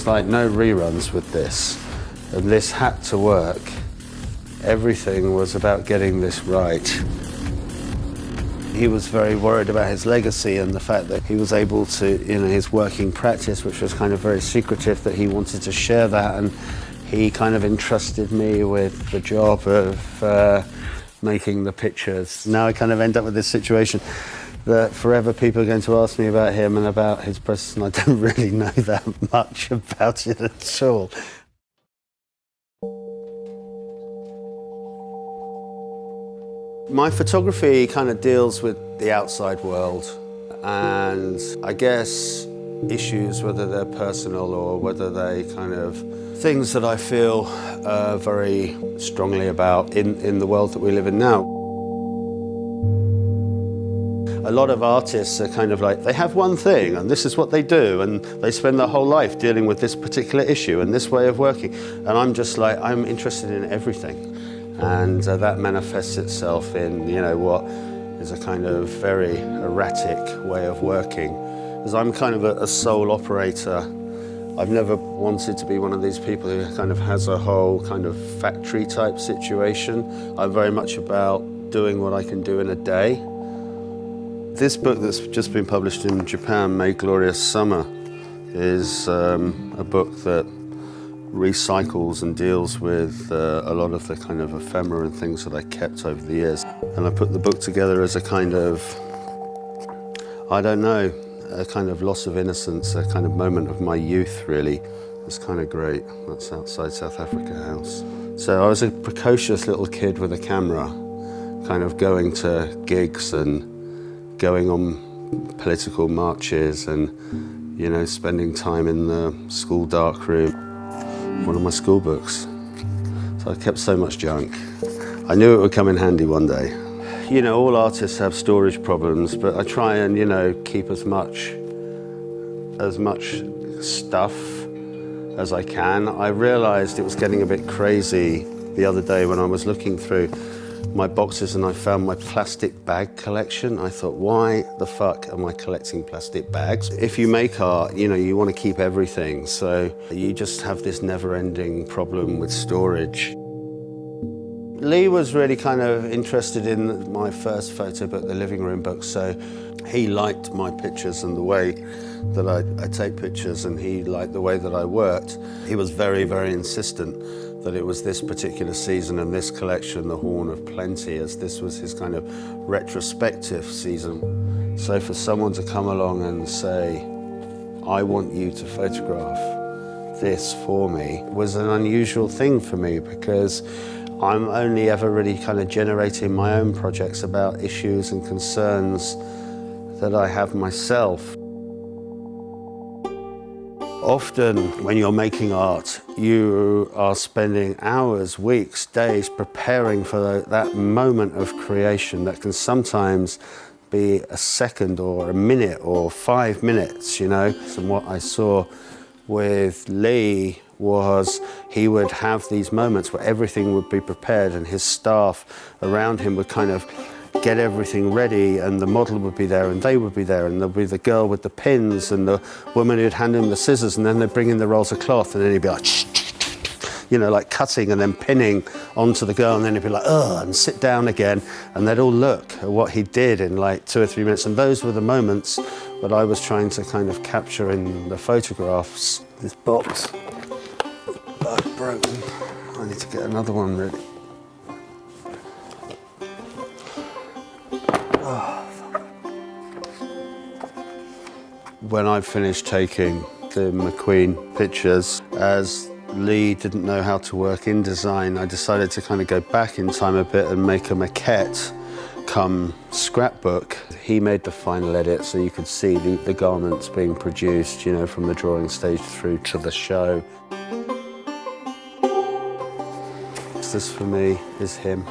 was like no reruns with this, and this had to work. Everything was about getting this right. He was very worried about his legacy and the fact that he was able to, his working practice, which was kind of very secretive, that he wanted to share that, and he kind of entrusted me with the job of making the pictures. Now I kind of end up with this situation that forever people are going to ask me about him and about his process, and I don't really know that much about it at all. My photography kind of deals with the outside world, and I guess issues, whether they're personal or whether they kind of things that I feel very strongly about in the world that we live in now. A lot of artists are kind of like, they have one thing and this is what they do, and they spend their whole life dealing with this particular issue and this way of working. And I'm just like, I'm interested in everything. And that manifests itself in, what is a kind of very erratic way of working. Because I'm kind of a sole operator. I've never wanted to be one of these people who kind of has a whole kind of factory type situation. I'm very much about doing what I can do in a day. This book that's just been published in Japan, May Glorious Summer, is a book that recycles and deals with a lot of the kind of ephemera and things that I kept over the years. And I put the book together as a kind of, I don't know, a kind of loss of innocence, a kind of moment of my youth, really. It's kind of great. That's outside South Africa House. So I was a precocious little kid with a camera, kind of going to gigs and going on political marches and, spending time in the school darkroom. One of my school books. So I kept so much junk. I knew it would come in handy one day. All artists have storage problems, but I try and, keep as much stuff as I can. I realized it was getting a bit crazy the other day when I was looking through my boxes and I found my plastic bag collection. I thought, why the fuck am I collecting plastic bags? If you make art, you want to keep everything, so you just have this never-ending problem with storage. Lee was really kind of interested in my first photo book, the living room book, so he liked my pictures and the way that I take pictures, and he liked the way that I worked. He was very, very insistent that it was this particular season and this collection, The Horn of Plenty, as this was his kind of retrospective season. So for someone to come along and say, I want you to photograph this for me, was an unusual thing for me, because I'm only ever really kind of generating my own projects about issues and concerns that I have myself. Often when you're making art, you are spending hours, weeks, days preparing for that moment of creation that can sometimes be a second or a minute or 5 minutes, And what I saw with Lee was he would have these moments where everything would be prepared and his staff around him would kind of get everything ready, and the model would be there and they would be there, and there'd be the girl with the pins and the woman who'd hand him the scissors, and then they'd bring in the rolls of cloth, and then he'd be like, like cutting and then pinning onto the girl, and then he'd be like, ugh, and sit down again, and they'd all look at what he did in like 2 or 3 minutes, and those were the moments that I was trying to kind of capture in the photographs. This box, I've broken. I need to get another one ready. When I finished taking the McQueen pictures, as Lee didn't know how to work in design, I decided to kind of go back in time a bit and make a maquette come scrapbook. He made the final edit so you could see the garments being produced, from the drawing stage through to the show. This for me is him.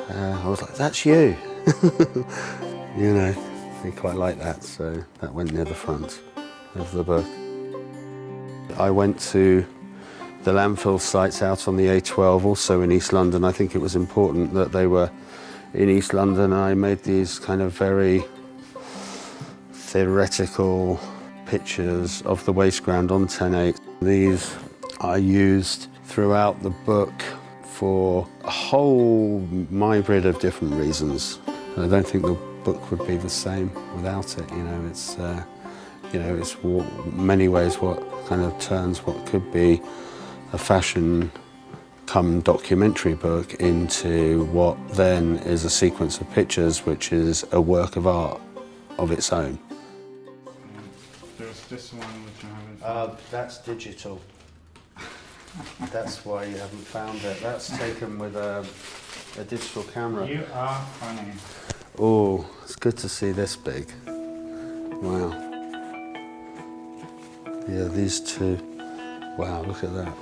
I was like, that's you. He quite liked that, so that went near the front of the book. I went to the landfill sites out on the A12, also in East London. I think it was important that they were in East London. I made these kind of very theoretical pictures of the waste ground on 10/8. These are used throughout the book for a whole myriad of different reasons. And I don't think the book would be the same without it. It's many ways what kind of turns what could be a fashion come documentary book into what then is a sequence of pictures which is a work of art of its own. There's this one which I haven't found. That's digital. That's why you haven't found it. That's taken with a digital camera. You are funny. Oh, it's good to see this big. Wow. Yeah, these two. Wow, look at that.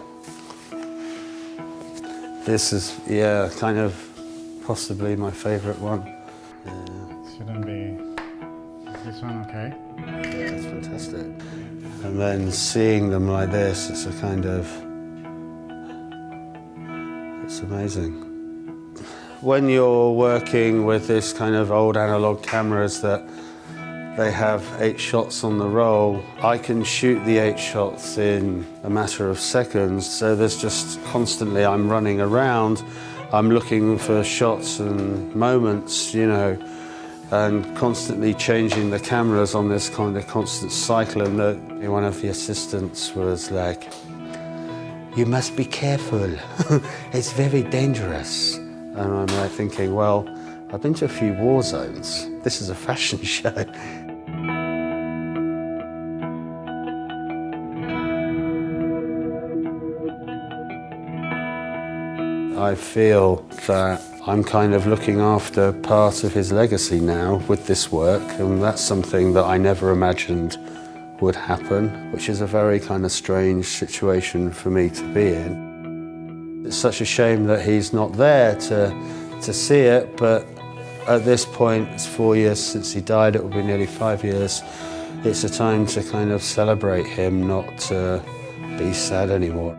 This is, yeah, kind of possibly my favourite one. Yeah. Shouldn't be. Is this one okay? Yeah, it's fantastic. And then seeing them like this, it's a kind of, it's amazing. When you're working with this kind of old analog cameras that they have 8 shots on the roll, I can shoot the 8 shots in a matter of seconds. So there's just constantly, I'm running around, I'm looking for shots and moments, and constantly changing the cameras on this kind of constant cycle. And one of the assistants was like, "You must be careful, it's very dangerous." And I'm like thinking, well, I've been to a few war zones. This is a fashion show. I feel that I'm kind of looking after part of his legacy now with this work, and that's something that I never imagined would happen, which is a very kind of strange situation for me to be in. It's such a shame that he's not there to see it, but at this point, it's 4 years since he died, it will be nearly 5 years. It's a time to kind of celebrate him, not to be sad anymore.